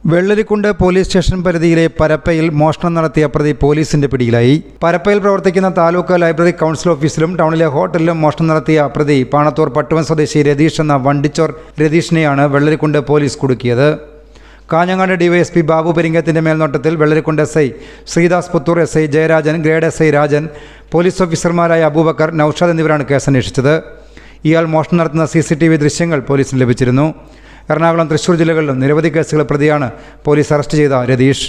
Vellarikundu police station പരിധിയിലെ പരപ്പയിൽ മോഷണം നടത്തിയ പ്രതി പോലീസിന്റെ പിടിയിലായി. പരപ്പയിൽ പ്രവർത്തിക്കുന്ന താലൂക്ക് ലൈബ്രറി കൗൺസിൽ ഓഫീസിലും ടൗണിലെ ഹോട്ടലിലും മോഷണം നടത്തിയ പ്രതി പാണത്തൂർ പട്ടുവൻ സ്വദേശി രതീഷ് എന്ന വണ്ടിച്ചോർ രതീഷിനെയാണ് വെള്ളരിക്കുണ്ട് പോലീസ് കുടുക്കിയത്. കാഞ്ഞങ്ങാട് ഡിവൈഎസ്പി ബാബു പെരിങ്ങത്തിന്റെ മേൽനോട്ടത്തിൽ Vellarikundu SI Sreedas Puthur, SI Jayarajan, grade SI Rajan, police ഓഫീസർമാരായ അബൂബക്കർ, നൌഷാദ് എന്നിവരാണ് കേസന്വേഷിച്ചത്. ഇയാൾ മോഷണം നടത്തുന്ന CCTV ദൃശ്യങ്ങൾ പോലീസിന് ലഭിച്ചിരുന്നു. എറണാകുളം, തൃശൂർ ജില്ലകളിലും നിരവധി കേസുകൾ പ്രതിയാണ് പോലീസ് അറസ്റ്റ് ചെയ്ത രതീഷ്.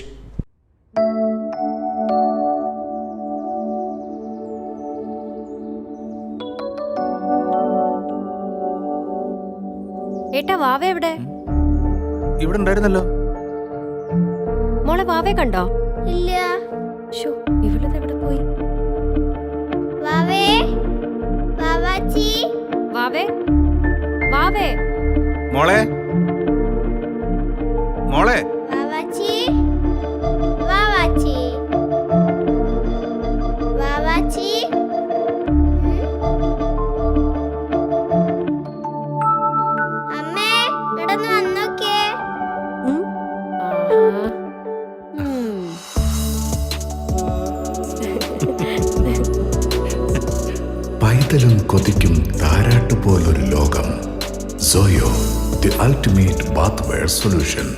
ഏട്ടാ, വാവ എവിടെ? ഇവിടെ ഉണ്ടായിരുന്നല്ലോ. മോളെ വാവേ കണ്ടോ? ഇല്ല. ഇവളത് എവിടെ പോയി? വാവേ, വാവാച്ചി, വാവേ, വാവേ, മോളെ, മോളെ, വാവാച്ചി, വാവാച്ചി, വാവാച്ചി. അമ്മേ, ഇടന്ന് വന്നോക്കേ. പൈതലും കൊതിക്കും താരാട്ടുപോലൊരു ലോകം. Soyo, the ultimate bathware solution.